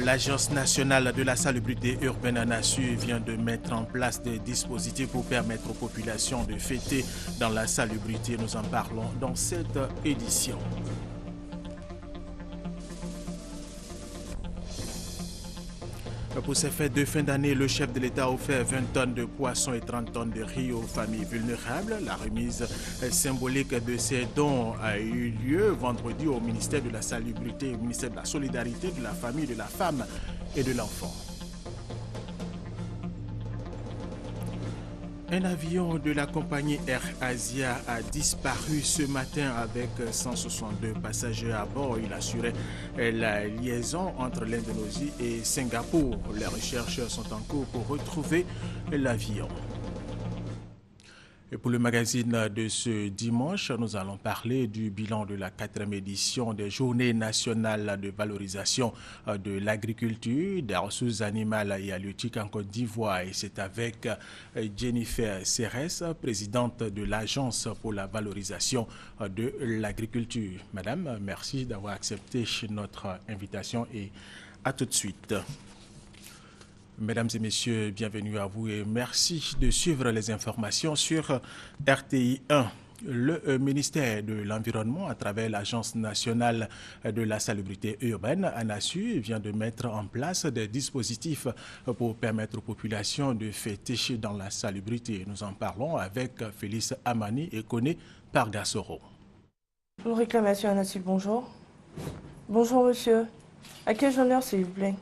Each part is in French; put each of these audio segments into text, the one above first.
L'Agence nationale de la salubrité urbaine ANASU vient de mettre en place des dispositifs pour permettre aux populations de fêter dans la salubrité. Nous en parlons dans cette édition. Pour ces fêtes de fin d'année, le chef de l'État a offert 20 tonnes de poissons et 30 tonnes de riz aux familles vulnérables. La remise symbolique de ces dons a eu lieu vendredi au ministère de la Salubrité, au ministère de la Solidarité, de la Famille, de la Femme et de l'Enfant. Un avion de la compagnie Air Asia a disparu ce matin avec 162 passagers à bord. Il assurait la liaison entre l'Indonésie et Singapour. Les recherches sont en cours pour retrouver l'avion. Et pour le magazine de ce dimanche, nous allons parler du bilan de la 4e édition des Journées nationales de valorisation de l'agriculture, des ressources animales et halieutiques en Côte d'Ivoire. Et c'est avec Jennifer Serres, présidente de l'Agence pour la valorisation de l'agriculture. Madame, merci d'avoir accepté notre invitation et à tout de suite. Mesdames et messieurs, bienvenue à vous et merci de suivre les informations sur RTI 1. Le ministère de l'Environnement, à travers l'Agence nationale de la salubrité urbaine, ANASU, vient de mettre en place des dispositifs pour permettre aux populations de fêter dans la salubrité. Nous en parlons avec Félix Amani et Koné Pargassoro. Pour réclamation ANASU, bonjour. Bonjour monsieur. À quel honneur s'il vous plaît?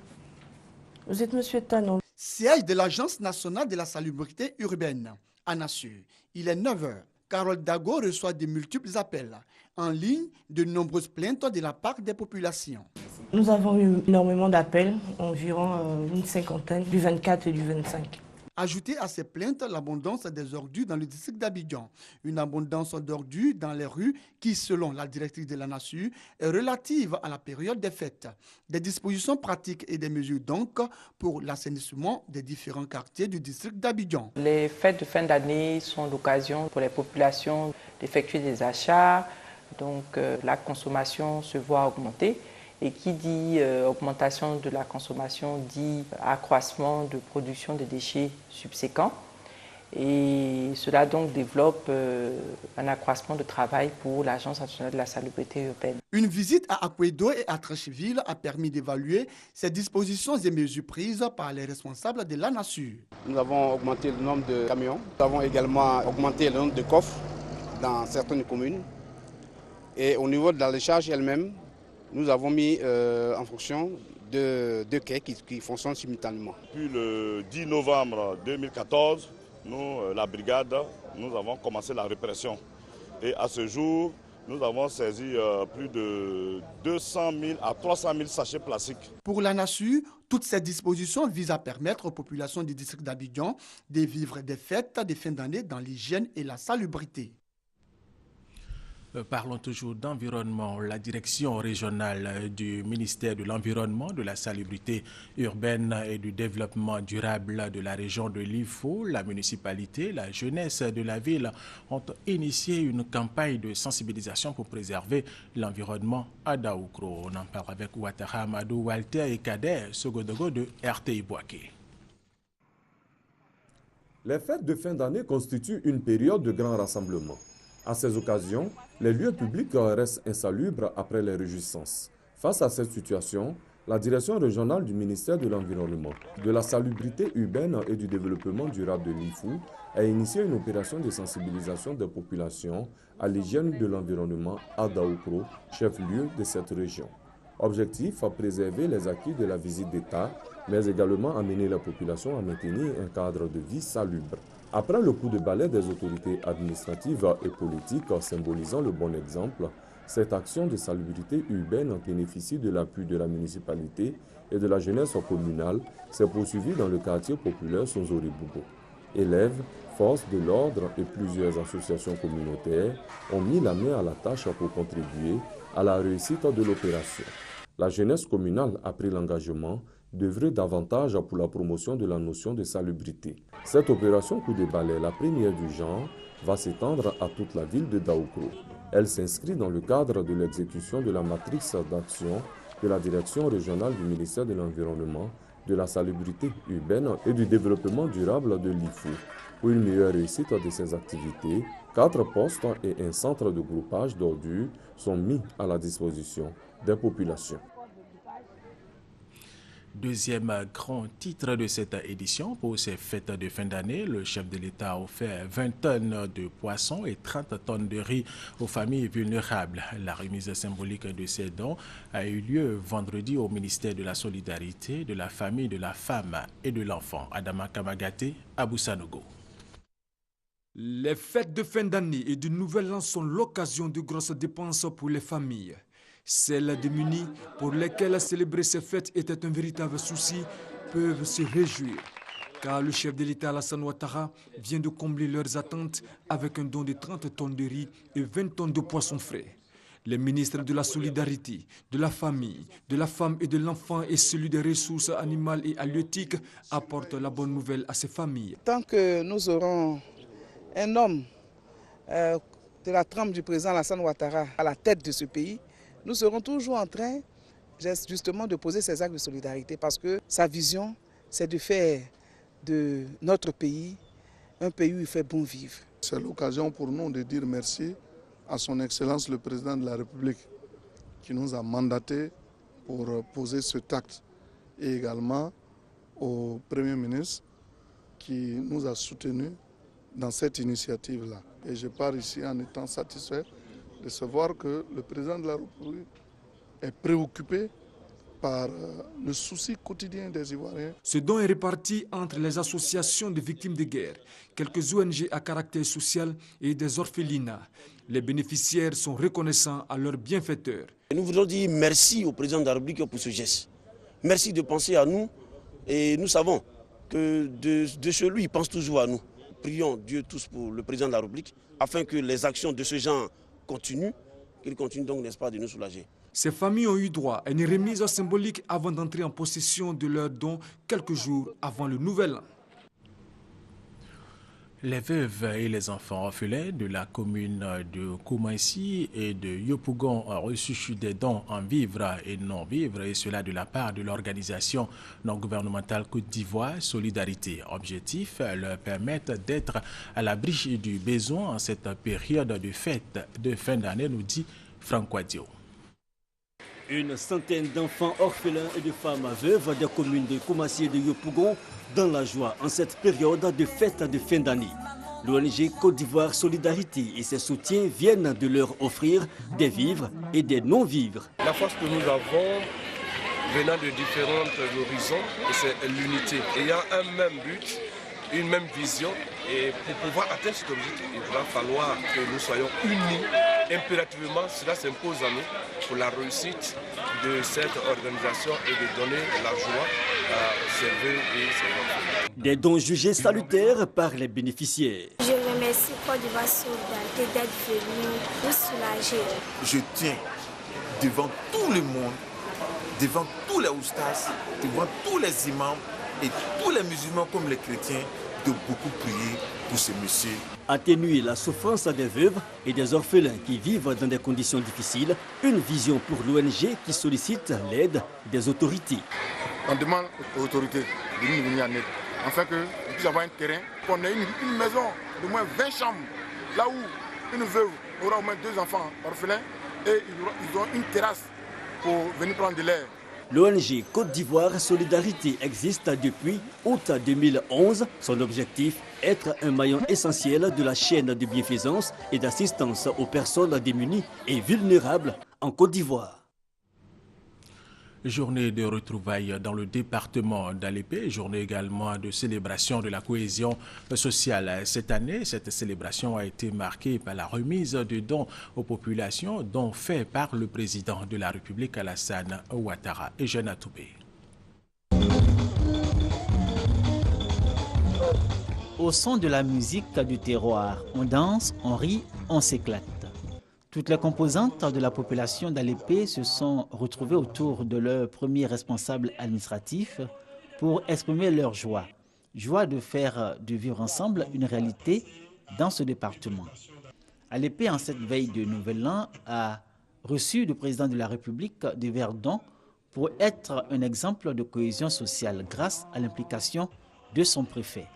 Vous êtes monsieur Tanon. Siège de l'Agence nationale de la salubrité urbaine, ANASU. Il est 9h. Carole Dago reçoit de multiples appels en ligne, de nombreuses plaintes de la part des populations. Nous avons eu énormément d'appels, environ une cinquantaine, du 24 et du 25. Ajoutez à ces plaintes l'abondance des ordures dans le district d'Abidjan. Une abondance d'ordures dans les rues qui, selon la directrice de l'ANASU, est relative à la période des fêtes. Des dispositions pratiques et des mesures donc pour l'assainissement des différents quartiers du district d'Abidjan. Les fêtes de fin d'année sont l'occasion pour les populations d'effectuer des achats, donc la consommation se voit augmenter. Et qui dit augmentation de la consommation dit accroissement de production de déchets subséquents. Et cela donc développe un accroissement de travail pour l'Agence nationale de la salubrité urbaine. Une visite à Akwedo et à Trécheville a permis d'évaluer ces dispositions et mesures prises par les responsables de l'ANASU. Nous avons augmenté le nombre de camions. Nous avons également augmenté le nombre de coffres dans certaines communes. Et au niveau de la décharge elle-même, nous avons mis en fonction de quais qui fonctionnent simultanément. Depuis le 10 novembre 2014, nous, la brigade, nous avons commencé la répression. Et à ce jour, nous avons saisi plus de 200 000 à 300 000 sachets plastiques. Pour l'ANASU, toutes ces dispositions visent à permettre aux populations du district d'Abidjan de vivre des fêtes de fin d'année dans l'hygiène et la salubrité. Parlons toujours d'environnement. La direction régionale du ministère de l'Environnement, de la salubrité urbaine et du développement durable de la région de l'Ifo, la municipalité, la jeunesse de la ville ont initié une campagne de sensibilisation pour préserver l'environnement à Daoukro. On en parle avec Ouattara Amadou, Walter et Kader Sogodogo de RTI Boaké. Les fêtes de fin d'année constituent une période de grand rassemblement. À ces occasions, les lieux publics restent insalubres après les réjouissances. Face à cette situation, la direction régionale du ministère de l'Environnement, de la salubrité urbaine et du développement durable de l'IFU a initié une opération de sensibilisation des populations à l'hygiène de l'environnement à Daoukro, chef-lieu de cette région. Objectif, à préserver les acquis de la visite d'État, mais également amener la population à maintenir un cadre de vie salubre. Après le coup de balai des autorités administratives et politiques symbolisant le bon exemple, cette action de salubrité urbaine bénéficie de l'appui de la municipalité et de la jeunesse communale s'est poursuivie dans le quartier populaire Sonzori-Bougo. Élèves, forces de l'ordre et plusieurs associations communautaires ont mis la main à la tâche pour contribuer à la réussite de l'opération. La jeunesse communale a pris l'engagement d'œuvrer davantage pour la promotion de la notion de salubrité. Cette opération coup de balai, la première du genre, va s'étendre à toute la ville de Daoukro. Elle s'inscrit dans le cadre de l'exécution de la matrice d'action de la direction régionale du ministère de l'Environnement, de la salubrité urbaine et du développement durable de l'IFU. Pour une meilleure réussite de ces activités, 4 postes et un centre de groupage d'ordures sont mis à la disposition des populations. Deuxième grand titre de cette édition. Pour ces fêtes de fin d'année, le chef de l'État a offert 20 tonnes de poissons et 30 tonnes de riz aux familles vulnérables. La remise symbolique de ces dons a eu lieu vendredi au ministère de la Solidarité, de la Famille, de la Femme et de l'Enfant. Adama Kamagate, Abou Sanogo. Les fêtes de fin d'année et du Nouvel An sont l'occasion de grosses dépenses pour les familles. Celles démunies, pour lesquelles célébrer ces fêtes était un véritable souci, peuvent se réjouir. Car le chef de l'État Alassane Ouattara vient de combler leurs attentes avec un don de 30 tonnes de riz et 20 tonnes de poissons frais. Les ministres de la Solidarité, de la Famille, de la Femme et de l'Enfant et celui des ressources animales et halieutiques apportent la bonne nouvelle à ces familles. Tant que nous aurons un homme de la trempe du président Alassane Ouattara à la tête de ce pays, nous serons toujours en train justement de poser ces actes de solidarité parce que sa vision, c'est de faire de notre pays un pays où il fait bon vivre. C'est l'occasion pour nous de dire merci à son Excellence le Président de la République qui nous a mandatés pour poser cet acte et également au Premier ministre qui nous a soutenus dans cette initiative-là. Et je pars ici en étant satisfait de savoir que le président de la République est préoccupé par le souci quotidien des Ivoiriens. Ce don est réparti entre les associations de victimes de guerre, quelques ONG à caractère social et des orphelinats. Les bénéficiaires sont reconnaissants à leurs bienfaiteurs. Nous voudrions dire merci au président de la République pour ce geste. Merci de penser à nous et nous savons que de chez lui, il pense toujours à nous. Prions Dieu tous pour le président de la République afin que les actions de ce genre continuent, qu'il continue donc, n'est-ce pas, de nous soulager. Ces familles ont eu droit à une remise symbolique avant d'entrer en possession de leurs dons quelques jours avant le Nouvel An. Les veuves et les enfants orphelins de la commune de Koumaïsi et de Yopougon ont reçu des dons en vivres et non-vivres, et cela de la part de l'organisation non gouvernementale Côte d'Ivoire Solidarité. Objectif, leur permettre d'être à l'abri du besoin en cette période de fête de fin d'année, nous dit Franck Wadio. Une centaine d'enfants orphelins et de femmes veuves des communes de Koumaïsi et de Yopougon dans la joie en cette période de fête de fin d'année. L'ONG Côte d'Ivoire Solidarité et ses soutiens viennent de leur offrir des vivres et des non-vivres. La force que nous avons venant de différents horizons, c'est l'unité. Il y a un même but, une même vision, et pour pouvoir atteindre cet objectif, il va falloir que nous soyons unis. Impérativement, cela s'impose à nous pour la réussite de cette organisation et de donner la joie à ses vœux et ses enfants. Des dons jugés salutaires par les bénéficiaires. Je remercie Côte d'Ivoire Solidarité d'être venu nous soulager. Je tiens devant tout le monde, devant tous les oustas, devant tous les imams et tous les musulmans comme les chrétiens, de beaucoup prier pour ce monsieur. Atténuer la souffrance des veuves et des orphelins qui vivent dans des conditions difficiles, une vision pour l'ONG qui sollicite l'aide des autorités. On demande aux autorités de nous venir en aide, afin qu'on puisse avoir un terrain, qu'on ait une maison de moins 20 chambres, là où une veuve aura au moins 2 enfants orphelins et ils auront une terrasse pour venir prendre de l'air. L'ONG Côte d'Ivoire Solidarité existe depuis août 2011. Son objectif, être un maillon essentiel de la chaîne de bienfaisance et d'assistance aux personnes démunies et vulnérables en Côte d'Ivoire. Journée de retrouvailles dans le département d'Alépé, journée également de célébration de la cohésion sociale. Cette année, cette célébration a été marquée par la remise de dons aux populations, dons faits par le président de la République Alassane Ouattara et Jeanne Atoubé. Au son de la musique du terroir, on danse, on rit, on s'éclate. Toutes les composantes de la population d'Alépé se sont retrouvées autour de leur premier responsable administratif pour exprimer leur joie. Joie de faire du vivre ensemble une réalité dans ce département. Alépé, en cette veille de Nouvel An, a reçu du président de la République des verres dons pour être un exemple de cohésion sociale grâce à l'implication de son préfet.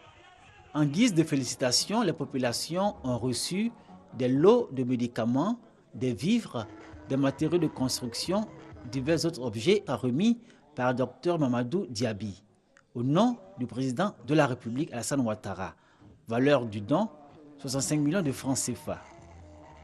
En guise de félicitations, les populations ont reçu des lots de médicaments, des vivres, des matériaux de construction, divers autres objets remis par le Dr Mamadou Diaby, au nom du président de la République Alassane Ouattara. Valeur du don, 65 millions de francs CFA.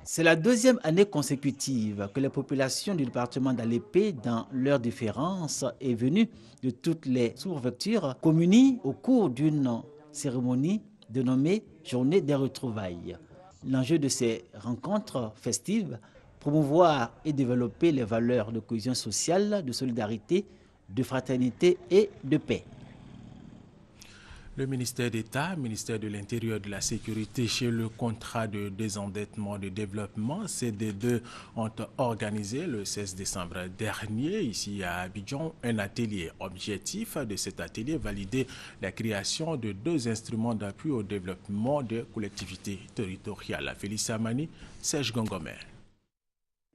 C'est la deuxième année consécutive que les populations du département d'Alépé, dans leurs différences et venues de toutes les sous-préfectures, communient au cours d'une cérémonie dénommée Journée des retrouvailles. L'enjeu de ces rencontres festives, promouvoir et développer les valeurs de cohésion sociale, de solidarité, de fraternité et de paix. Le ministère d'État, ministère de l'Intérieur et de la Sécurité, chez le contrat de désendettement de développement, CD2 ont organisé le 16 décembre dernier, ici à Abidjan, un atelier. Objectif de cet atelier, valider la création de 2 instruments d'appui au développement des collectivités territoriales. Félix Amani, Serge Gongomer.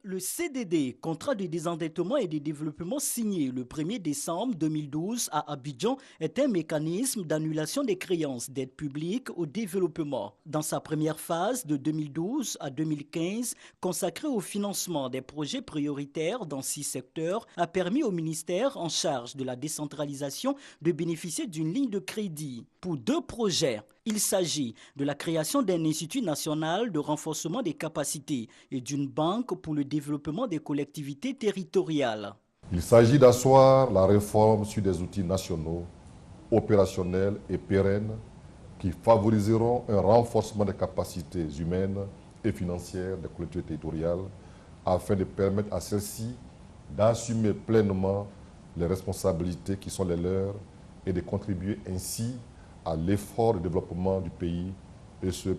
Le CDD, contrat de désendettement et de développement signé le 1er décembre 2012 à Abidjan, est un mécanisme d'annulation des créances d'aide publique au développement. Dans sa première phase de 2012 à 2015, consacrée au financement des projets prioritaires dans 6 secteurs, a permis au ministère en charge de la décentralisation de bénéficier d'une ligne de crédit pour 2 projets. Il s'agit de la création d'un institut national de renforcement des capacités et d'une banque pour le développement des collectivités territoriales. Il s'agit d'asseoir la réforme sur des outils nationaux, opérationnels et pérennes qui favoriseront un renforcement des capacités humaines et financières des collectivités territoriales afin de permettre à celles-ci d'assumer pleinement les responsabilités qui sont les leurs et de contribuer ainsi à l'effort de développement du pays et ce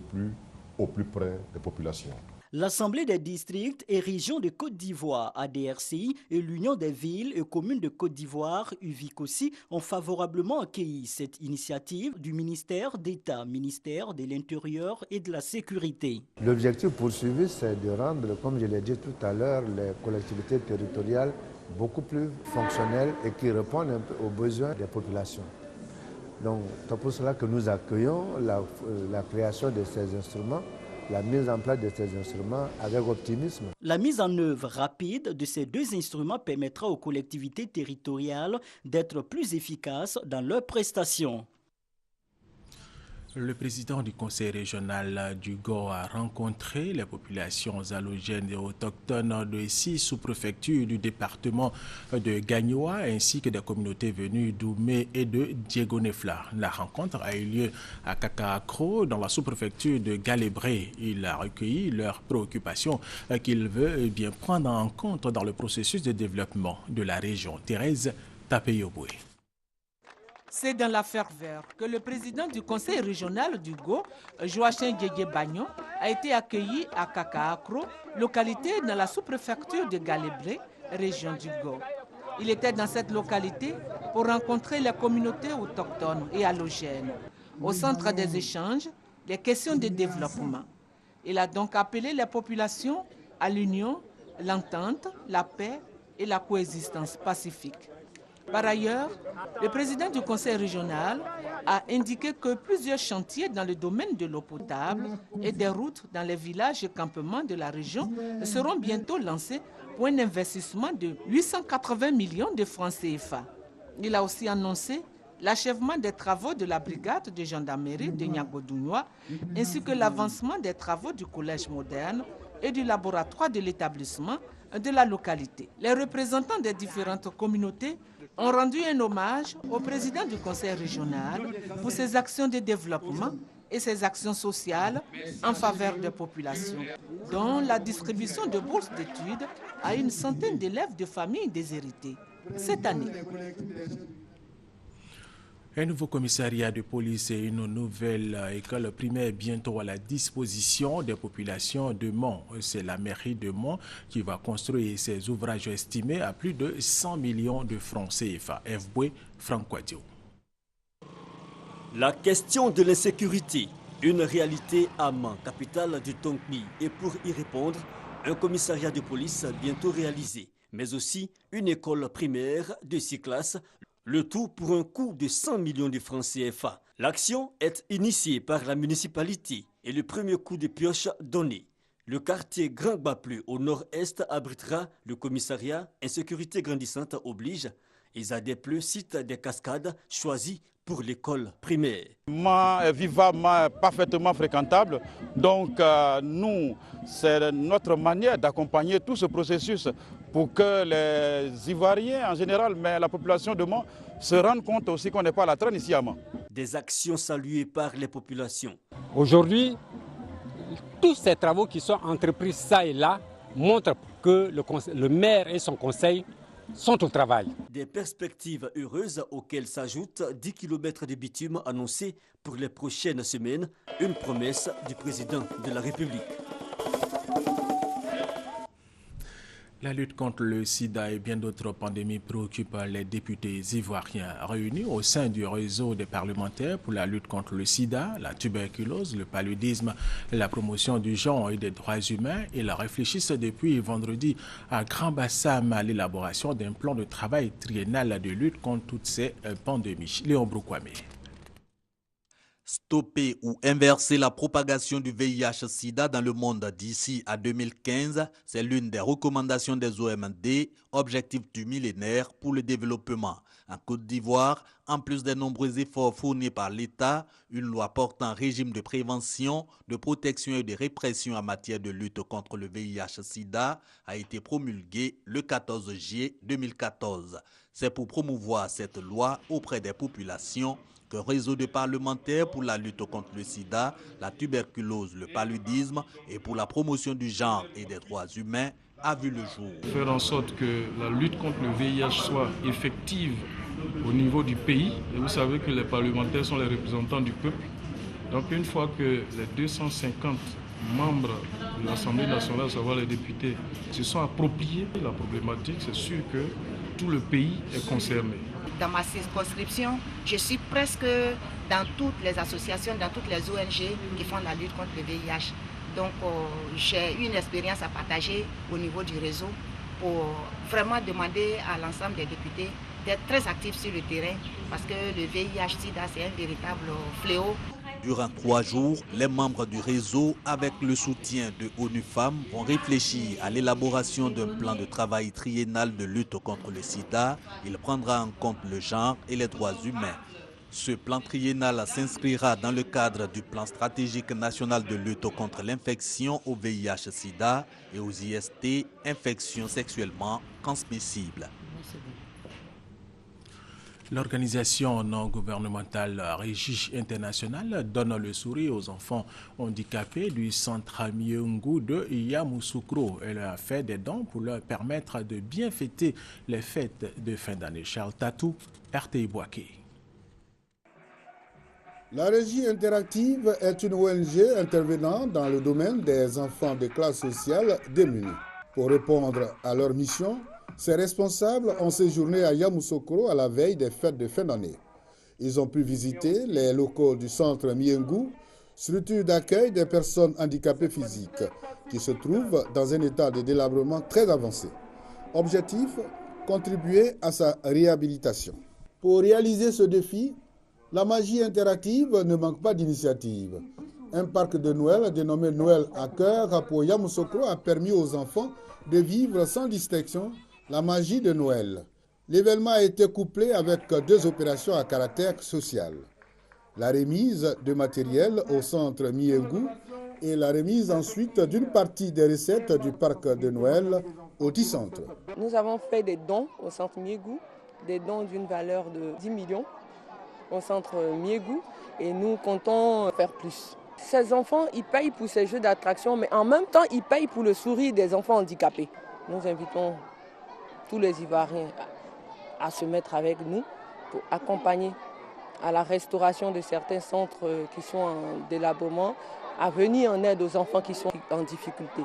au plus près des populations. L'Assemblée des districts et régions de Côte d'Ivoire, ADRCI, et l'Union des villes et communes de Côte d'Ivoire, UVICOSI, ont favorablement accueilli cette initiative du ministère d'État, ministère de l'Intérieur et de la Sécurité. L'objectif poursuivi, c'est de rendre, comme je l'ai dit tout à l'heure, les collectivités territoriales beaucoup plus fonctionnelles et qui répondent un peu aux besoins des populations. Donc, c'est pour cela que nous accueillons la création de ces instruments, la mise en place de ces instruments avec optimisme. La mise en œuvre rapide de ces 2 instruments permettra aux collectivités territoriales d'être plus efficaces dans leurs prestations. Le président du conseil régional du GO a rencontré les populations allogènes et autochtones de 6 sous-préfectures du département de Gagnoa ainsi que des communautés venues d'Oumé et de Diegonefla. La rencontre a eu lieu à Kakaakro dans la sous-préfecture de Galébré. Il a recueilli leurs préoccupations qu'il veut bien prendre en compte dans le processus de développement de la région. Thérèse Tapeyoboué. C'est dans la ferveur que le président du conseil régional du GO, Joachim Diédié Bagnon, a été accueilli à Kakaakro, localité dans la sous-préfecture de Galébré, région du GO. Il était dans cette localité pour rencontrer les communautés autochtones et allogènes. Au centre des échanges, les questions de développement. Il a donc appelé les populations à l'union, l'entente, la paix et la coexistence pacifique. Par ailleurs, le président du conseil régional a indiqué que plusieurs chantiers dans le domaine de l'eau potable et des routes dans les villages et campements de la région seront bientôt lancés pour un investissement de 880 millions de francs CFA. Il a aussi annoncé l'achèvement des travaux de la brigade de gendarmerie de Niagodounois ainsi que l'avancement des travaux du collège moderne et du laboratoire de l'établissement de la localité. Les représentants des différentes communautés ont rendu un hommage au président du conseil régional pour ses actions de développement et ses actions sociales en faveur des populations, dont la distribution de bourses d'études à une centaine d'élèves de familles déshéritées cette année. Un nouveau commissariat de police et une nouvelle école primaire bientôt à la disposition des populations de Mont. C'est la mairie de Mont qui va construire ces ouvrages estimés à plus de 100 millions de francs CFA. FBoué, Franck Wadio. La question de l'insécurité, une réalité à Mont, capitale du Tonkmi. Et pour y répondre, un commissariat de police bientôt réalisé. mais aussi une école primaire de 6 classes, le tout pour un coût de 100 millions de francs CFA. L'action est initiée par la municipalité et le premier coup de pioche donné. Le quartier Grand Bapleu au nord-est abritera le commissariat Insécurité grandissante oblige. Isadepleu cite des cascades choisies pour l'école primaire. Vivable, parfaitement fréquentable. Donc nous, c'est notre manière d'accompagner tout ce processus pour que les Ivoiriens en général, mais la population de Mans, se rendent compte aussi qu'on n'est pas à la traîne ici à Mans. Des actions saluées par les populations. Aujourd'hui, tous ces travaux qui sont entrepris ça et là montrent que le maire et son conseil sont au travail. Des perspectives heureuses auxquelles s'ajoutent 10 km de bitume annoncés pour les prochaines semaines, une promesse du président de la République. La lutte contre le sida et bien d'autres pandémies préoccupent les députés ivoiriens réunis au sein du réseau des parlementaires pour la lutte contre le sida, la tuberculose, le paludisme, la promotion du genre et des droits humains. Ils réfléchissent depuis vendredi à Grand Bassam à l'élaboration d'un plan de travail triennal de lutte contre toutes ces pandémies. Léon Broukwame. Stopper ou inverser la propagation du VIH-Sida dans le monde d'ici à 2015, c'est l'une des recommandations des OMD, objectif du millénaire pour le développement. En Côte d'Ivoire, en plus des nombreux efforts fournis par l'État, une loi portant régime de prévention, de protection et de répression en matière de lutte contre le VIH-Sida a été promulguée le 14 juillet 2014. C'est pour promouvoir cette loi auprès des populations que réseau de parlementaires pour la lutte contre le sida, la tuberculose, le paludisme et pour la promotion du genre et des droits humains a vu le jour. Faire en sorte que la lutte contre le VIH soit effective au niveau du pays. Et vous savez que les parlementaires sont les représentants du peuple. Donc une fois que les 250 membres de l'Assemblée nationale, à savoir les députés, se sont appropriés la problématique, c'est sûr que tout le pays est concerné. Dans ma circonscription, je suis presque dans toutes les associations, dans toutes les ONG qui font la lutte contre le VIH. Donc j'ai une expérience à partager au niveau du réseau pour vraiment demander à l'ensemble des députés d'être très actifs sur le terrain parce que le VIH-Sida c'est un véritable fléau. Durant 3 jours, les membres du réseau, avec le soutien de ONU Femmes, vont réfléchir à l'élaboration d'un plan de travail triennal de lutte contre le sida. Il prendra en compte le genre et les droits humains. Ce plan triennal s'inscrira dans le cadre du plan stratégique national de lutte contre l'infection au VIH-Sida et aux IST, infections sexuellement transmissibles. L'organisation non gouvernementale Régie Internationale donne le sourire aux enfants handicapés du centre Myungu de Yamoussoukro. Elle a fait des dons pour leur permettre de bien fêter les fêtes de fin d'année. Charles Tatou, RTI Boaké. La Régie Interactive est une ONG intervenant dans le domaine des enfants de classe sociale démunis. Pour répondre à leur mission, ces responsables ont séjourné à Yamoussoukro à la veille des fêtes de fin d'année. Ils ont pu visiter les locaux du centre Myungu, structure d'accueil des personnes handicapées physiques, qui se trouvent dans un état de délabrement très avancé. Objectif, contribuer à sa réhabilitation. Pour réaliser ce défi, la magie interactive ne manque pas d'initiatives. Un parc de Noël dénommé Noël à cœur pour Yamoussoukro a permis aux enfants de vivre sans distinction la magie de Noël. L'événement a été couplé avec 2 opérations à caractère social. La remise de matériel au centre Myungu et la remise ensuite d'une partie des recettes du parc de Noël au T-Centre. Nous avons fait des dons au centre Myungu, des dons d'une valeur de 10 millions au centre Myungu et nous comptons faire plus. Ces enfants, ils payent pour ces jeux d'attraction, mais en même temps, ils payent pour le sourire des enfants handicapés. Nous invitons tous les Ivoiriens à se mettre avec nous pour accompagner à la restauration de certains centres qui sont en délabrement, à venir en aide aux enfants qui sont en difficulté.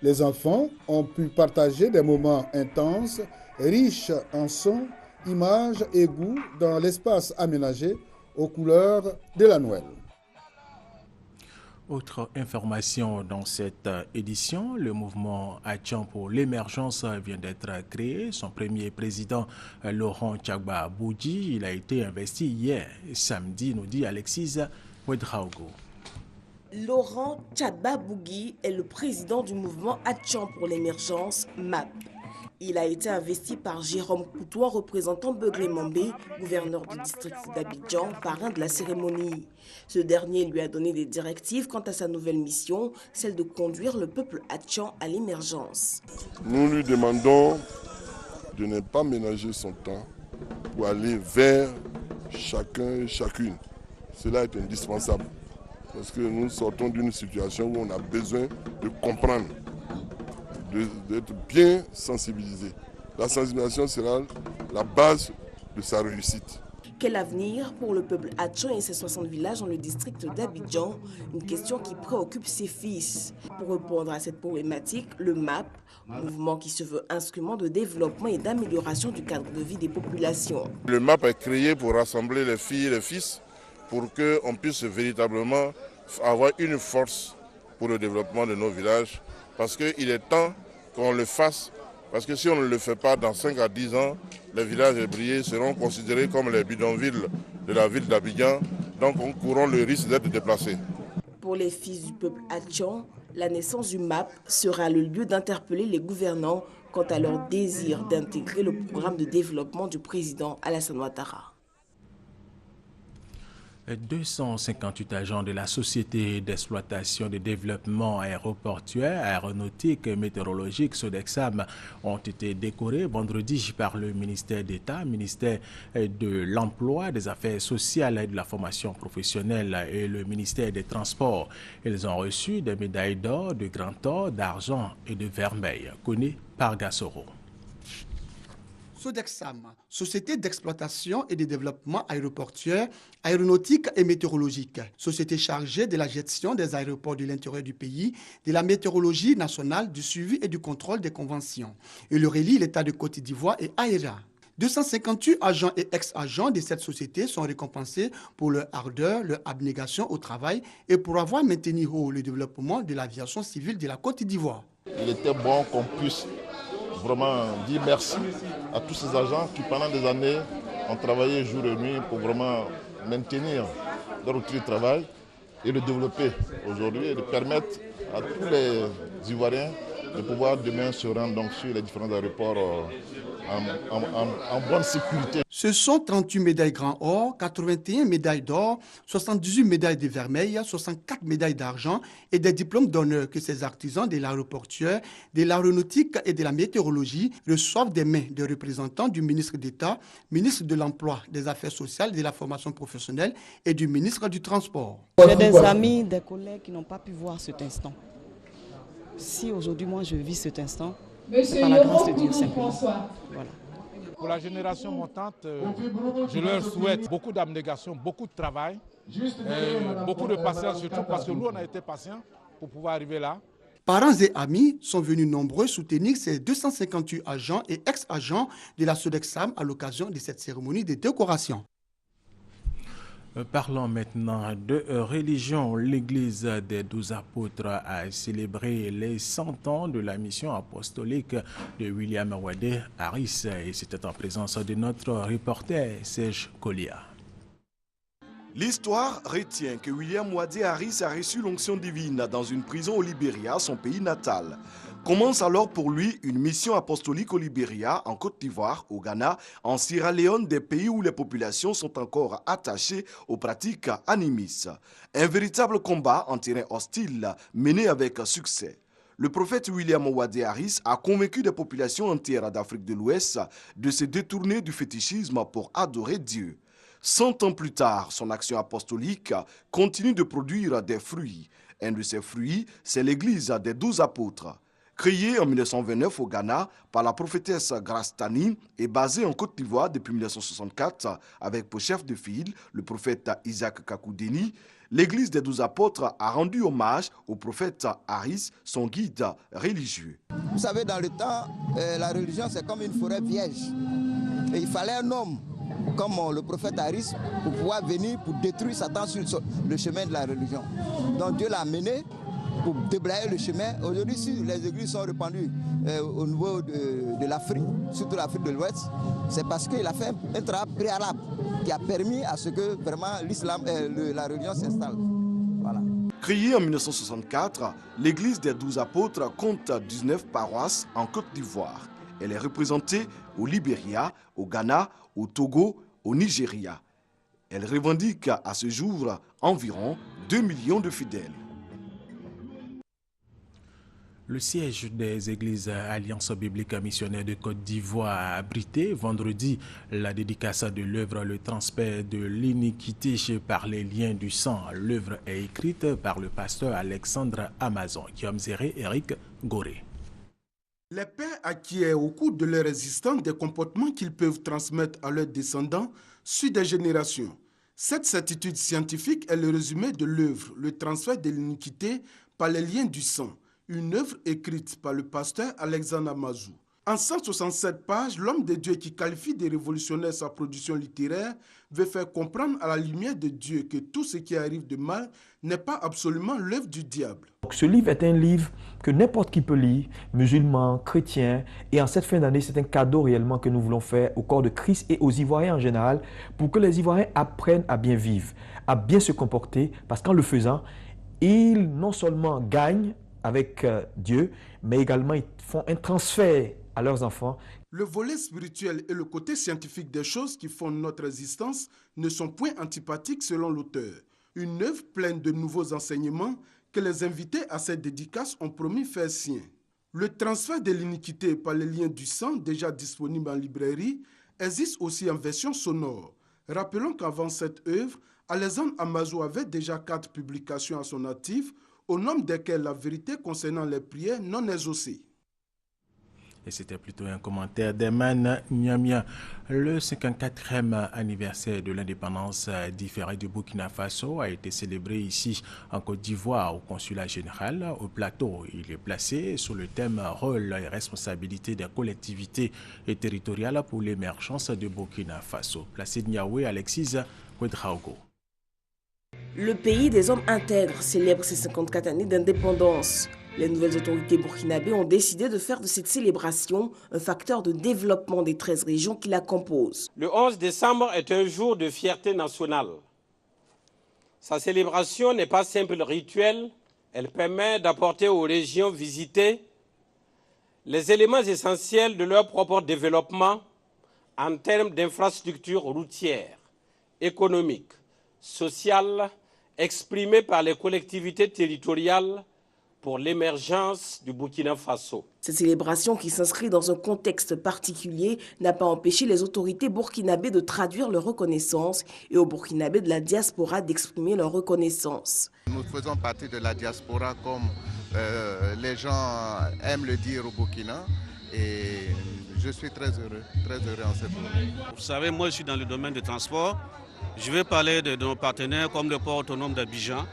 Les enfants ont pu partager des moments intenses, riches en sons, images et goûts dans l'espace aménagé aux couleurs de la Noël. Autre information dans cette édition, le mouvement Action pour l'émergence vient d'être créé. Son premier président, Laurent Tchagba Boudji, il a été investi hier, samedi, nous dit Alexis Ouedraogo. Laurent Tchagba Boudji est le président du mouvement Action pour l'émergence, MAP. Il a été investi par Jérôme Coutois, représentant Begley-Mambé, gouverneur du district d'Abidjan, parrain de la cérémonie. Ce dernier lui a donné des directives quant à sa nouvelle mission, celle de conduire le peuple hatchan à l'émergence. Nous lui demandons de ne pas ménager son temps pour aller vers chacun et chacune. Cela est indispensable parce que nous sortons d'une situation où on a besoin de comprendre, d'être bien sensibilisé. La sensibilisation sera la base de sa réussite. Quel avenir pour le peuple hatchan et ses 60 villages dans le district d'Abidjan? Une question qui préoccupe ses fils. Pour répondre à cette problématique, le MAP, mouvement qui se veut instrument de développement et d'amélioration du cadre de vie des populations. Le MAP est créé pour rassembler les filles et les fils pour qu'on puisse véritablement avoir une force pour le développement de nos villages. Parce qu'il est temps qu'on le fasse, parce que si on ne le fait pas, dans 5 à 10 ans, les villages ébriés seront considérés comme les bidonvilles de la ville d'Abidjan, donc on courra le risque d'être déplacés. Pour les fils du peuple hatchan, la naissance du MAP sera le lieu d'interpeller les gouvernants quant à leur désir d'intégrer le programme de développement du président Alassane Ouattara. 258 agents de la Société d'exploitation et de développement aéroportuaire, aéronautique et météorologique Sodexam ont été décorés vendredi par le ministère d'État, ministère de l'Emploi, des Affaires sociales et de la formation professionnelle et le ministère des Transports. Ils ont reçu des médailles d'or, de grand or, d'argent et de vermeil, connues par Gassoro. Sodexam, Société d'exploitation et de développement aéroportuaire, aéronautique et météorologique, société chargée de la gestion des aéroports de l'intérieur du pays, de la météorologie nationale, du suivi et du contrôle des conventions. Et le relie l'État de Côte d'Ivoire et AERA. 258 agents et ex-agents de cette société sont récompensés pour leur ardeur, leur abnégation au travail et pour avoir maintenu haut le développement de l'aviation civile de la Côte d'Ivoire. Il était bon qu'on puisse vraiment dire merci à tous ces agents qui pendant des années ont travaillé jour et nuit pour vraiment maintenir leur outil de travail et le développer aujourd'hui et de permettre à tous les Ivoiriens de pouvoir demain se rendre donc sur les différents aéroports en bonne sécurité. Ce sont 38 médailles grand or, 81 médailles d'or, 78 médailles de vermeil, 64 médailles d'argent et des diplômes d'honneur que ces artisans de l'aéroportuaire, de l'aéronautique et de la météorologie reçoivent des mains de représentants du ministre d'État, ministre de l'Emploi, des Affaires sociales et de la formation professionnelle et du ministre du Transport. J'ai des amis, des collègues qui n'ont pas pu voir cet instant. Si aujourd'hui moi je vis cet instant, c'est par la grâce de Dieu simplement. Voilà. Pour la génération montante, je leur souhaite beaucoup d'abnégation, beaucoup de travail, beaucoup de patience surtout parce que nous on a été patients pour pouvoir arriver là. Parents et amis sont venus nombreux soutenir ces 258 agents et ex-agents de la Sodexam à l'occasion de cette cérémonie de décoration. Parlons maintenant de religion. L'Église des 12 apôtres a célébré les 100 ans de la mission apostolique de William Wadé Harris. Et c'était en présence de notre reporter Serge Kolia. L'histoire retient que William Wadé Harris a reçu l'onction divine dans une prison au Libéria, son pays natal. Commence alors pour lui une mission apostolique au Libéria, en Côte d'Ivoire, au Ghana, en Sierra Leone, des pays où les populations sont encore attachées aux pratiques animistes. Un véritable combat en terrain hostile, mené avec succès. Le prophète William Wadé Harris a convaincu des populations entières d'Afrique de l'Ouest de se détourner du fétichisme pour adorer Dieu. 100 ans plus tard, son action apostolique continue de produire des fruits. Un de ces fruits, c'est l'Église des 12 apôtres. Créée en 1929 au Ghana par la prophétesse Grace Tani et basée en Côte d'Ivoire depuis 1964 avec pour chef de file le prophète Isaac Kakoudeni, l'Église des 12 apôtres a rendu hommage au prophète Harris, son guide religieux. Vous savez, dans le temps, la religion c'est comme une forêt vierge. Et il fallait un homme comme le prophète Aris, pour pouvoir venir pour détruire Satan sur le chemin de la religion. Donc Dieu l'a amené pour déblayer le chemin. Aujourd'hui, si les églises sont répandues au niveau de l'Afrique, surtout l'Afrique de l'Ouest, c'est parce qu'il a fait un travail préalable qui a permis à ce que vraiment l'islam, la religion s'installe. Voilà. Créée en 1964, l'église des 12 apôtres compte 19 paroisses en Côte d'Ivoire. Elle est représentée au Libéria, au Ghana, au Togo, au Nigeria. Elle revendique à ce jour environ 2 millions de fidèles. Le siège des églises Alliance biblique missionnaire de Côte d'Ivoire a abrité vendredi la dédicace de l'œuvre Le transfert de l'iniquité par les liens du sang. L'œuvre est écrite par le pasteur Alexandre Amazon, Guillaume Zéré, Eric Goré. Les pères acquièrent au cours de leur existence des comportements qu'ils peuvent transmettre à leurs descendants sur des générations. Cette certitude scientifique est le résumé de l'œuvre Le transfert de l'iniquité par les liens du sang, une œuvre écrite par le pasteur Alexandre Amazou. En 167 pages, l'homme de Dieu qui qualifie de révolutionnaire sa production littéraire veut faire comprendre à la lumière de Dieu que tout ce qui arrive de mal n'est pas absolument l'œuvre du diable. Ce livre est un livre que n'importe qui peut lire, musulmans, chrétiens, et en cette fin d'année, c'est un cadeau réellement que nous voulons faire au corps de Christ et aux Ivoiriens en général, pour que les Ivoiriens apprennent à bien vivre, à bien se comporter, parce qu'en le faisant, ils non seulement gagnent avec Dieu, mais également ils font un transfert à leurs enfants. Le volet spirituel et le côté scientifique des choses qui font notre existence ne sont point antipathiques selon l'auteur. Une œuvre pleine de nouveaux enseignements que les invités à cette dédicace ont promis faire sien. Le transfert de l'iniquité par les liens du sang, déjà disponible en librairie, existe aussi en version sonore. Rappelons qu'avant cette œuvre, Alexandre Amazou avait déjà 4 publications à son actif, au nombre desquelles la vérité concernant les prières non exaucées. Et c'était plutôt un commentaire d'Eman Nyamia. Le 54e anniversaire de l'indépendance différée du Burkina Faso a été célébré ici en Côte d'Ivoire au consulat général au plateau. Il est placé sous le thème « Rôle et responsabilité des collectivités et territoriales pour l'émergence du Burkina Faso ». Placé de Niaoué, Alexis Ouedraogo. Le pays des hommes intègres célèbre ses 54 années d'indépendance. Les nouvelles autorités burkinabées ont décidé de faire de cette célébration un facteur de développement des 13 régions qui la composent. Le 11 décembre est un jour de fierté nationale. Sa célébration n'est pas simple rituel, elle permet d'apporter aux régions visitées les éléments essentiels de leur propre développement en termes d'infrastructures routières, économiques, sociales, exprimées par les collectivités territoriales pour l'émergence du Burkina Faso. Cette célébration, qui s'inscrit dans un contexte particulier, n'a pas empêché les autorités burkinabées de traduire leur reconnaissance et aux burkinabés de la diaspora d'exprimer leur reconnaissance. Nous faisons partie de la diaspora comme les gens aiment le dire au Burkina et je suis très heureux en cette journée. Vous savez, moi je suis dans le domaine du transport. Je vais parler de nos partenaires comme le port autonome d'Abidjan,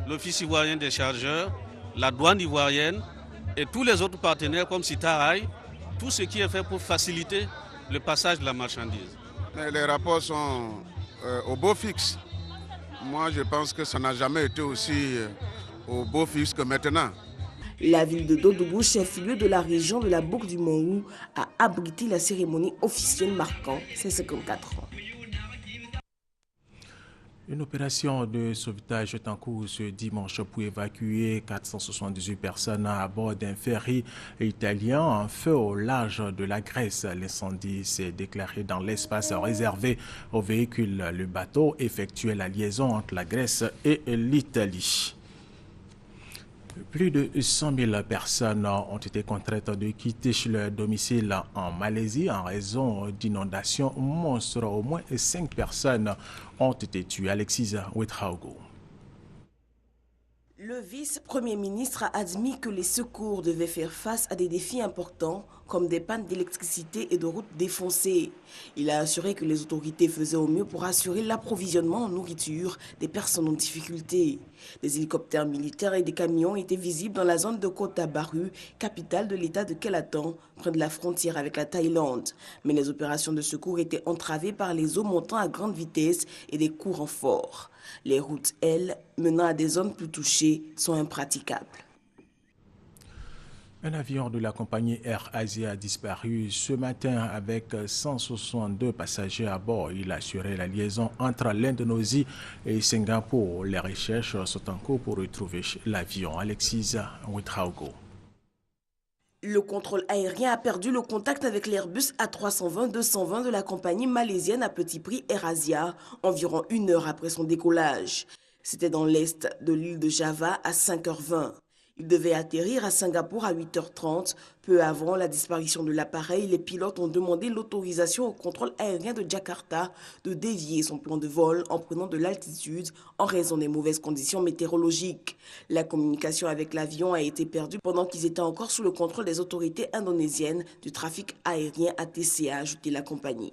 l'Office ivoirien des chargeurs, la douane ivoirienne et tous les autres partenaires comme Citaraï, tout ce qui est fait pour faciliter le passage de la marchandise. Mais les rapports sont au beau fixe. Moi, je pense que ça n'a jamais été aussi au beau fixe que maintenant. La ville de Dodougou, chef-lieu de la région de la Boucle du Mont-Hou, a abrité la cérémonie officielle marquant ses 54 ans. Une opération de sauvetage est en cours ce dimanche pour évacuer 478 personnes à bord d'un ferry italien en feu au large de la Grèce. L'incendie s'est déclaré dans l'espace réservé aux véhicules. Le bateau effectuait la liaison entre la Grèce et l'Italie. Plus de 100 000 personnes ont été contraintes de quitter leur domicile en Malaisie en raison d'inondations monstres. Au moins 5 personnes ont été tuées. Alexis Ouedraogo. Le vice-premier ministre a admis que les secours devaient faire face à des défis importants comme des pannes d'électricité et de routes défoncées. Il a assuré que les autorités faisaient au mieux pour assurer l'approvisionnement en nourriture des personnes en difficulté. Des hélicoptères militaires et des camions étaient visibles dans la zone de Kota Baru, capitale de l'état de Kelantan, près de la frontière avec la Thaïlande. Mais les opérations de secours étaient entravées par les eaux montant à grande vitesse et des courants forts. Les routes, elles, menant à des zones plus touchées, sont impraticables. Un avion de la compagnie Air Asia a disparu ce matin avec 162 passagers à bord. Il assurait la liaison entre l'Indonésie et Singapour. Les recherches sont en cours pour retrouver l'avion. Alexis Ouedraogo. Le contrôle aérien a perdu le contact avec l'Airbus A320-220 de la compagnie malaisienne à petit prix Air Asia, environ 1 heure après son décollage. C'était dans l'est de l'île de Java à 5h20. Il devait atterrir à Singapour à 8h30. Peu avant la disparition de l'appareil, les pilotes ont demandé l'autorisation au contrôle aérien de Jakarta de dévier son plan de vol en prenant de l'altitude en raison des mauvaises conditions météorologiques. La communication avec l'avion a été perdue pendant qu'ils étaient encore sous le contrôle des autorités indonésiennes du trafic aérien ATC, a ajouté la compagnie.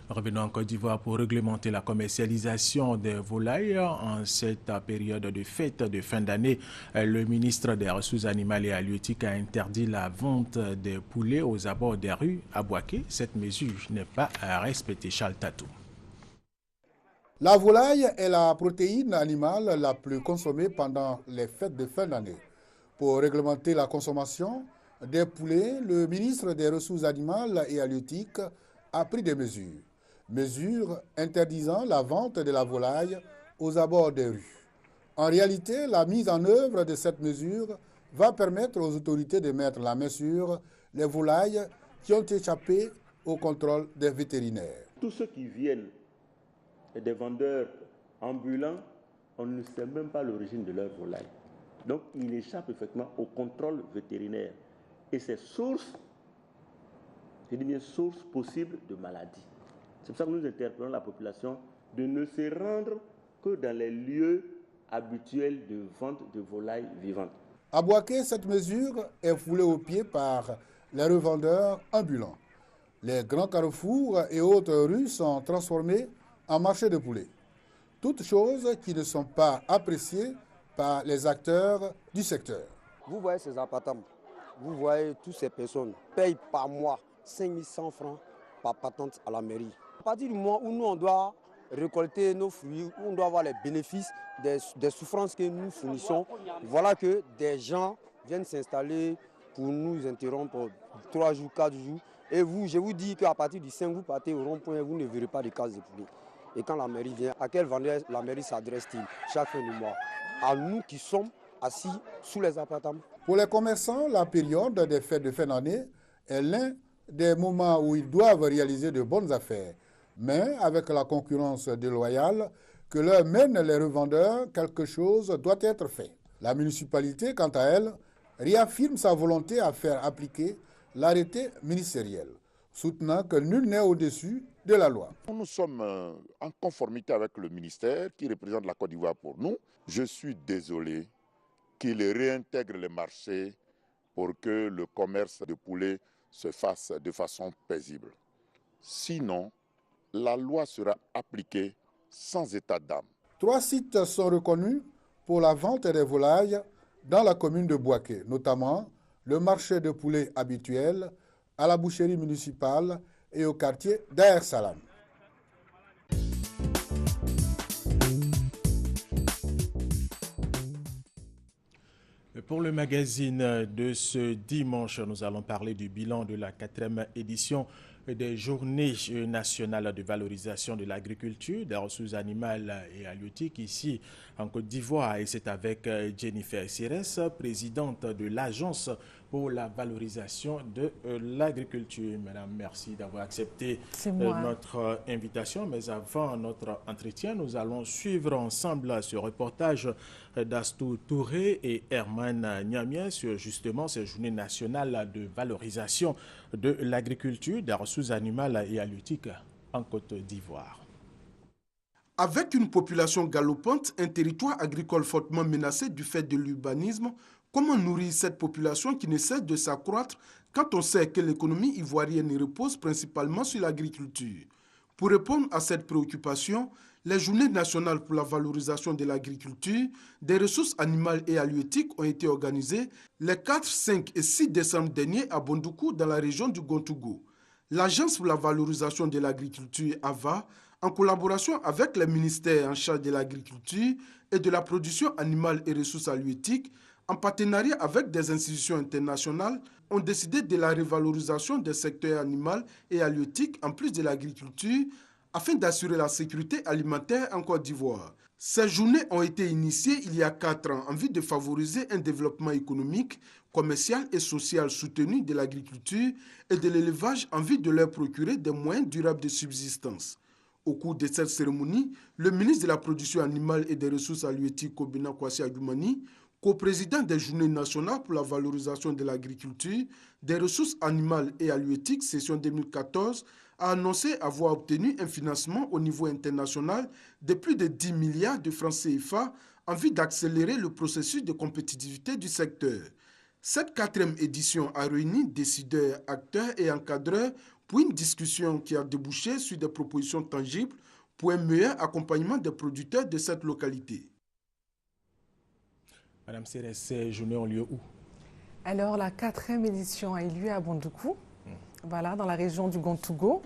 Revenons en Côte d'Ivoire pour réglementer la commercialisation des volailles. En cette période de fête de fin d'année, le ministre des Ressources animales et halieutiques a interdit la vente des poulets aux abords des rues à Bouaké. Cette mesure n'est pas respectée. Charles Tatou. La volaille est la protéine animale la plus consommée pendant les fêtes de fin d'année. Pour réglementer la consommation des poulets, le ministre des Ressources animales et halieutiques a pris des mesures. Mesures interdisant la vente de la volaille aux abords des rues. En réalité, la mise en œuvre de cette mesure va permettre aux autorités de mettre la main sur les volailles qui ont échappé au contrôle des vétérinaires. Tous ceux qui viennent des vendeurs ambulants, on ne sait même pas l'origine de leur volaille. Donc, il échappe effectivement au contrôle vétérinaire. Et c'est source, je dis bien source possible de maladie. C'est pour ça que nous interpellons la population de ne se rendre que dans les lieux habituels de vente de volailles vivantes. À Bouaké, cette mesure est foulée aux pieds par les revendeurs ambulants. Les grands carrefours et autres rues sont transformés en marché de poulets. Toutes choses qui ne sont pas appréciées par les acteurs du secteur. Vous voyez ces appartements, vous voyez toutes ces personnes payent par mois 5100 francs par patente à la mairie. À partir du moment où nous on doit récolter nos fruits, où on doit avoir les bénéfices des souffrances que nous fournissons, voilà que des gens viennent s'installer pour nous interrompre 3 jours, 4 jours. Et vous, je vous dis qu'à partir du 5, vous partez au rond-point, vous ne verrez pas de cases de poulet. Et quand la mairie vient, à quel vendeur la mairie s'adresse-t-il chaque fin du mois? À nous qui sommes assis sous les appartements. Pour les commerçants, la période des fêtes de fin d'année est l'un des moments où ils doivent réaliser de bonnes affaires. Mais avec la concurrence déloyale que leur mènent les revendeurs, quelque chose doit être fait. La municipalité, quant à elle, réaffirme sa volonté à faire appliquer l'arrêté ministériel, soutenant que nul n'est au-dessus de la loi. Nous sommes en conformité avec le ministère qui représente la Côte d'Ivoire pour nous. Je suis désolé qu'il réintègre les marchés pour que le commerce de poulet se fasse de façon paisible. Sinon, la loi sera appliquée sans état d'âme. 3 sites sont reconnus pour la vente des volailles dans la commune de Bouaké, notamment le marché de poulet habituel, à la boucherie municipale et au quartier d'Aer Salam. Pour le magazine de ce dimanche, nous allons parler du bilan de la 4e édition des Journées nationales de valorisation de l'agriculture, des ressources animales et halieutiques ici en Côte d'Ivoire. Et c'est avec Jennifer Sires, présidente de l'Agence pour la valorisation de l'agriculture. Madame, merci d'avoir accepté notre invitation. Mais avant notre entretien, nous allons suivre ensemble ce reportage d'Astou Touré et Herman Niamien sur justement ces journées nationales de valorisation de l'agriculture, des ressources animales et halieutiques en Côte d'Ivoire. Avec une population galopante, un territoire agricole fortement menacé du fait de l'urbanisme, Comment nourrir cette population qui ne cesse de s'accroître quand on sait que l'économie ivoirienne repose principalement sur l'agriculture? Pour répondre à cette préoccupation, les journées nationales pour la valorisation de l'agriculture, des ressources animales et halieutiques ont été organisées les 4, 5 et 6 décembre dernier à Bondoukou dans la région du Gontougo. L'Agence pour la valorisation de l'agriculture, AVA, en collaboration avec les ministères en charge de l'agriculture et de la production animale et ressources halieutiques, en partenariat avec des institutions internationales, ont décidé de la revalorisation des secteurs animal et halieutique en plus de l'agriculture afin d'assurer la sécurité alimentaire en Côte d'Ivoire. Ces journées ont été initiées il y a 4 ans en vue de favoriser un développement économique, commercial et social soutenu de l'agriculture et de l'élevage en vue de leur procurer des moyens durables de subsistance. Au cours de cette cérémonie, le ministre de la Production animale et des ressources halieutiques, Kobina Kwasi Adjoumani, co-président des Journées nationales pour la valorisation de l'agriculture, des ressources animales et halieutiques, session 2014, a annoncé avoir obtenu un financement au niveau international de plus de 10 milliards de francs CFA en vue d'accélérer le processus de compétitivité du secteur. Cette 4e édition a réuni décideurs, acteurs et encadreurs pour une discussion qui a débouché sur des propositions tangibles pour un meilleur accompagnement des producteurs de cette localité. Madame Cérès, ces journées ont lieu où? Alors, la 4e édition a eu lieu à Bondoukou, voilà, dans la région du Gontougo.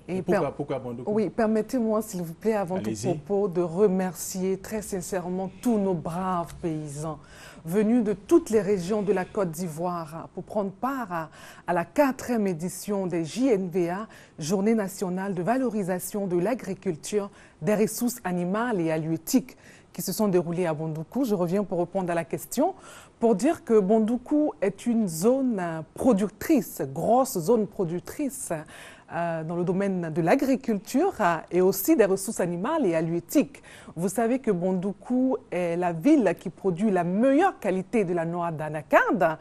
Et pourquoi Bondoukou? Oui, permettez-moi, s'il vous plaît, avant tout propos, de remercier très sincèrement tous nos braves paysans venus de toutes les régions de la Côte d'Ivoire pour prendre part à la 4e édition des JNVA, Journée nationale de valorisation de l'agriculture, des ressources animales et halieutiques, qui se sont déroulées à Bondoukou. Je reviens pour répondre à la question, pour dire que Bondoukou est une zone productrice, grosse zone productrice dans le domaine de l'agriculture et aussi des ressources animales et halieutiques. Vous savez que Bondoukou est la ville qui produit la meilleure qualité de la noix d'anacarde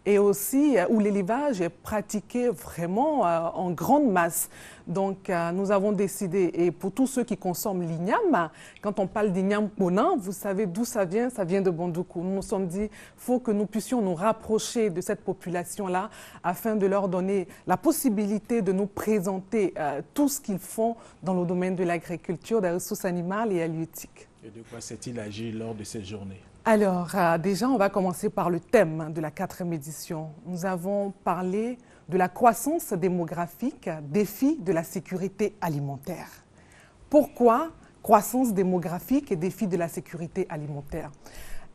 et aussi où l'élevage est pratiqué vraiment en grande masse. Donc, nous avons décidé, et pour tous ceux qui consomment l'igname, quand on parle d'igname bonin, vous savez d'où ça vient de Bondoukou. Nous nous sommes dit, il faut que nous puissions nous rapprocher de cette population-là afin de leur donner la possibilité de nous présenter tout ce qu'ils font dans le domaine de l'agriculture, des ressources animales et halieutiques. Et de quoi s'est-il agi lors de cette journée? Alors, déjà, on va commencer par le thème de la 4e édition. Nous avons parlé de la croissance démographique, défi de la sécurité alimentaire. Pourquoi croissance démographique et défi de la sécurité alimentaire?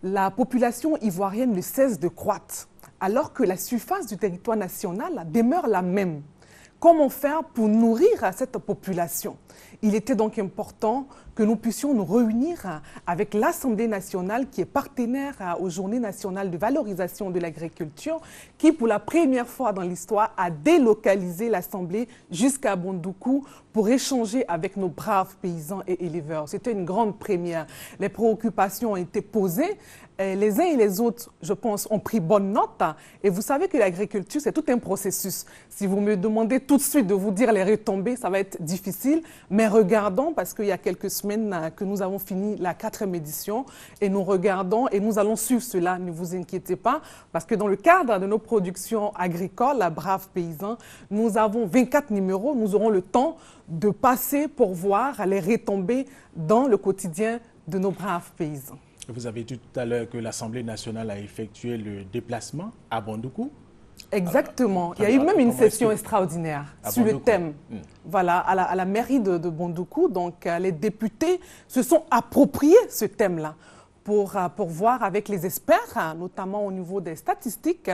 La population ivoirienne ne cesse de croître, alors que la surface du territoire national demeure la même. Comment faire pour nourrir cette population? Il était donc important que nous puissions nous réunir avec l'Assemblée nationale qui est partenaire aux Journées nationales de valorisation de l'agriculture, qui pour la première fois dans l'histoire a délocalisé l'Assemblée jusqu'à Bondoukou pour échanger avec nos braves paysans et éleveurs. C'était une grande première. Les préoccupations ont été posées. Les uns et les autres, je pense, ont pris bonne note. Et vous savez que l'agriculture, c'est tout un processus. Si vous me demandez tout de suite de vous dire les retombées, ça va être difficile. Mais regardons, parce qu'il y a quelques semaines que nous avons fini la 4e édition, et nous regardons et nous allons suivre cela, ne vous inquiétez pas, parce que dans le cadre de nos productions agricoles, la brave paysan, nous avons 24 numéros, nous aurons le temps de passer pour voir les retombées dans le quotidien de nos braves paysans. Vous avez dit tout à l'heure que l'Assemblée nationale a effectué le déplacement à Bondoukou. Exactement. Il y a eu même une session extraordinaire sur le thème. Voilà, à la mairie de Bondoukou. Donc, les députés se sont appropriés ce thème-là pour voir avec les experts, notamment au niveau des statistiques,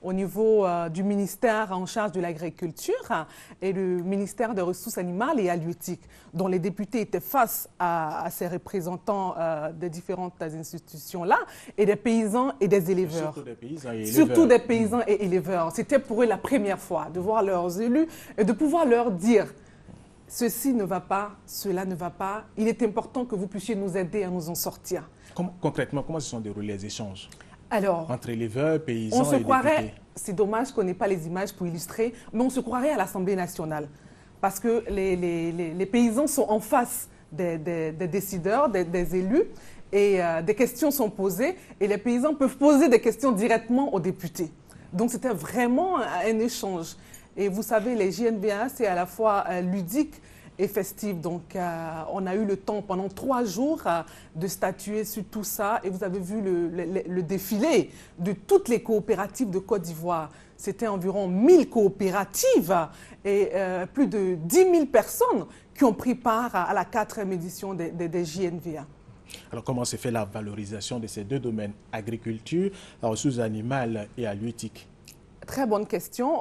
au niveau du ministère en charge de l'agriculture et le ministère des ressources animales et halieutiques, dont les députés étaient face à ces représentants des différentes institutions-là, et des paysans et des éleveurs. Surtout des paysans et éleveurs. Surtout des paysans et éleveurs. C'était pour eux la première fois de voir leurs élus et de pouvoir leur dire « ceci ne va pas, cela ne va pas, il est important que vous puissiez nous aider à nous en sortir ». Concrètement, comment se sont déroulés les échanges entre éleveurs, paysans et députés? C'est dommage qu'on n'ait pas les images pour illustrer, mais on se croirait à l'Assemblée nationale. Parce que les paysans sont en face des décideurs, des élus, et des questions sont posées et les paysans peuvent poser des questions directement aux députés. Donc c'était vraiment un échange. Et vous savez, les JNVA, c'est à la fois ludique et festif. Donc on a eu le temps pendant 3 jours de statuer sur tout ça et vous avez vu le défilé de toutes les coopératives de Côte d'Ivoire. C'était environ 1000 coopératives et plus de 10 000 personnes qui ont pris part à la 4e édition des JNVA. Alors, comment se fait la valorisation de ces deux domaines, agriculture, ressources animales et halieutique? Très bonne question.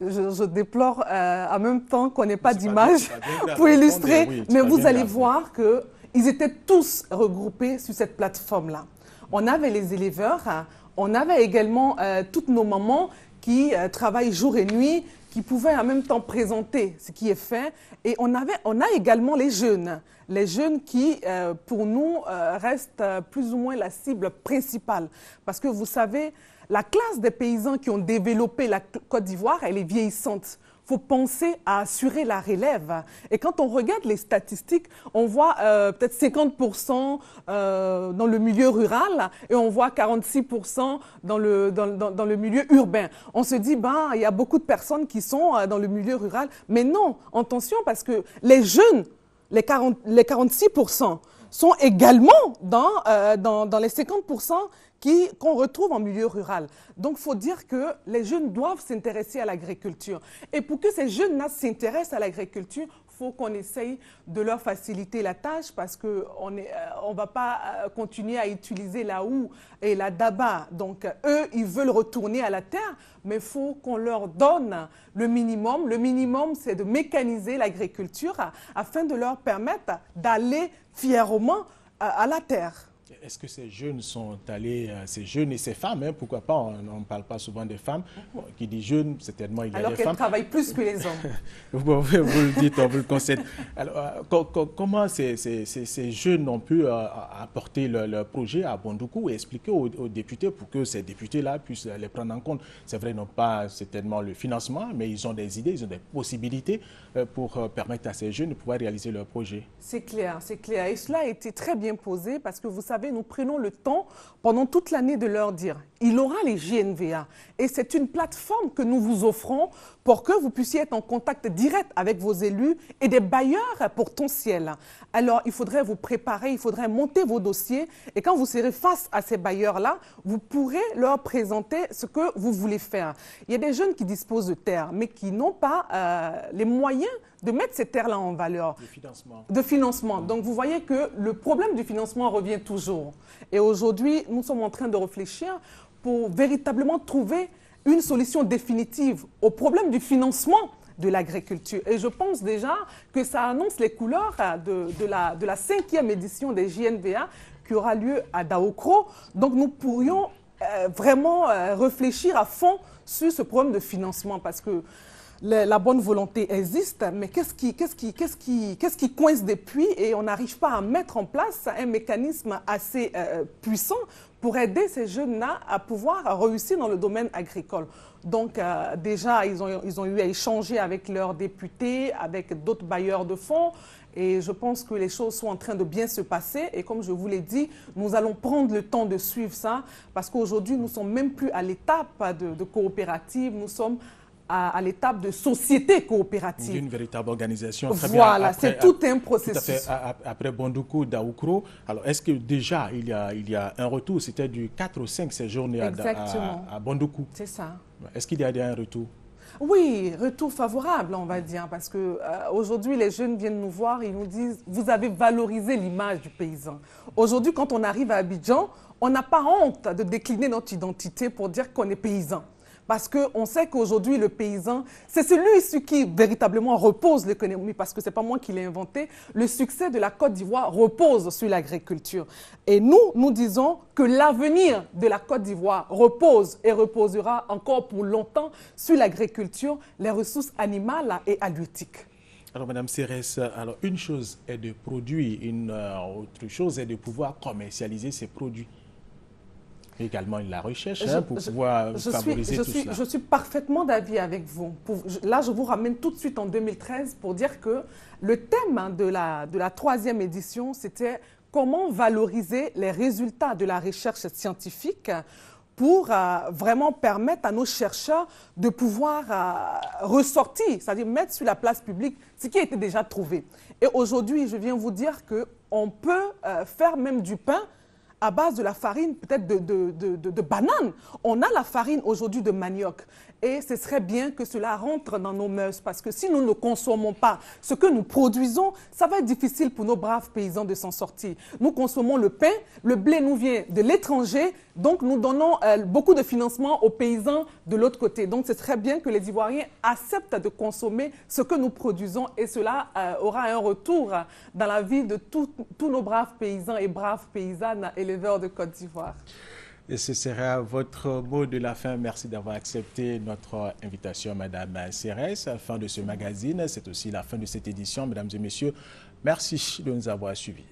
Je déplore en même temps qu'on n'ait pas d'image pour illustrer, oui, mais vous allez voir qu'ils étaient tous regroupés sur cette plateforme-là. On avait les éleveurs, on avait également toutes nos mamans qui travaillent jour et nuit, qui pouvaient en même temps présenter ce qui est fait. Et on a également les jeunes qui, pour nous, restent plus ou moins la cible principale. Parce que vous savez, la classe des paysans qui ont développé la Côte d'Ivoire, elle est vieillissante. Il faut penser à assurer la relève. Et quand on regarde les statistiques, on voit peut-être 50% dans le milieu rural et on voit 46% dans le milieu urbain. On se dit, ben, il y a beaucoup de personnes qui sont dans le milieu rural. Mais non, attention, parce que les jeunes, les 46%, sont également dans les 50% qu'on retrouve en milieu rural. Donc, il faut dire que les jeunes doivent s'intéresser à l'agriculture. Et pour que ces jeunes-là s'intéressent à l'agriculture, il faut qu'on essaye de leur faciliter la tâche parce qu'on ne va pas continuer à utiliser la houe et la daba. Donc, eux, ils veulent retourner à la terre, mais il faut qu'on leur donne le minimum. Le minimum, c'est de mécaniser l'agriculture afin de leur permettre d'aller fièrement à la terre. Est-ce que ces jeunes sont allés, ces jeunes et ces femmes, hein, pourquoi pas, on ne parle pas souvent des femmes, qui dit jeunes, certainement il y a des femmes. Alors qu'elles travaillent plus que les hommes. Vous le dites, on vous le concède. Alors, comment ces jeunes ont pu apporter leur projet à Bondoukou et expliquer aux députés pour que ces députés-là puissent les prendre en compte? C'est vrai, ils n'ont pas certainement le financement, mais ils ont des idées, ils ont des possibilités pour permettre à ces jeunes de pouvoir réaliser leur projet. C'est clair, c'est clair. Et cela a été très bien posé parce que vous savez, nous prenons le temps pendant toute l'année de leur dire il aura les JNVA et c'est une plateforme que nous vous offrons pour que vous puissiez être en contact direct avec vos élus et des bailleurs potentiels. Alors, il faudrait vous préparer, il faudrait monter vos dossiers et quand vous serez face à ces bailleurs-là, vous pourrez leur présenter ce que vous voulez faire. Il y a des jeunes qui disposent de terres, mais qui n'ont pas les moyens de mettre ces terres-là en valeur. De financement. Donc, vous voyez que le problème du financement revient toujours. Et aujourd'hui, nous sommes en train de réfléchir pour véritablement trouver une solution définitive au problème du financement de l'agriculture. Et je pense déjà que ça annonce les couleurs de la 5e édition des JNVA qui aura lieu à Daokro. Donc, nous pourrions vraiment réfléchir à fond sur ce problème de financement parce que la bonne volonté existe, mais qu'est-ce qui coince depuis et on n'arrive pas à mettre en place un mécanisme assez puissant pour aider ces jeunes-là à pouvoir réussir dans le domaine agricole. Donc déjà, ils ont eu à échanger avec leurs députés, avec d'autres bailleurs de fonds. Et je pense que les choses sont en train de bien se passer. Et comme je vous l'ai dit, nous allons prendre le temps de suivre ça parce qu'aujourd'hui, nous ne sommes même plus à l'étape de coopérative, nous sommes à l'étape de société coopérative. Une véritable organisation. Très voilà, c'est tout un processus. Tout à fait. Après Bondoukou, Daoukro, alors est-ce que déjà il y a un retour? C'était du 4 ou 5 ces journées à Bondoukou. C'est ça. Est-ce qu'il y a un retour? Oui, retour favorable, on va dire, parce qu'aujourd'hui, les jeunes viennent nous voir, ils nous disent « vous avez valorisé l'image du paysan ». Aujourd'hui, quand on arrive à Abidjan, on n'a pas honte de décliner notre identité pour dire qu'on est paysan. Parce qu'on sait qu'aujourd'hui, le paysan, c'est celui sur qui véritablement repose l'économie, parce que ce n'est pas moi qui l'ai inventé. Le succès de la Côte d'Ivoire repose sur l'agriculture. Et nous disons que l'avenir de la Côte d'Ivoire repose et reposera encore pour longtemps sur l'agriculture, les ressources animales et halieutiques. Alors, Madame Cérès, alors une chose est de produire, une autre chose est de pouvoir commercialiser ces produits. Également la recherche pour pouvoir favoriser tout cela. Je suis parfaitement d'avis avec vous. Là, je vous ramène tout de suite en 2013 pour dire que le thème de la 3e édition, c'était comment valoriser les résultats de la recherche scientifique pour vraiment permettre à nos chercheurs de pouvoir ressortir, c'est-à-dire mettre sur la place publique ce qui a été déjà trouvé. Et aujourd'hui, je viens vous dire qu'on peut faire même du pain à base de la farine, peut-être de banane. On a la farine aujourd'hui de manioc. Et ce serait bien que cela rentre dans nos mœurs, parce que si nous ne consommons pas ce que nous produisons, ça va être difficile pour nos braves paysans de s'en sortir. Nous consommons le pain, le blé nous vient de l'étranger, donc nous donnons beaucoup de financement aux paysans de l'autre côté. Donc ce serait bien que les Ivoiriens acceptent de consommer ce que nous produisons, et cela aura un retour dans la vie de tous nos braves paysans et braves paysannes éleveurs de Côte d'Ivoire. Et ce sera votre mot de la fin. Merci d'avoir accepté notre invitation, Madame Cérès. Fin de ce magazine, c'est aussi la fin de cette édition. Mesdames et messieurs, merci de nous avoir suivis.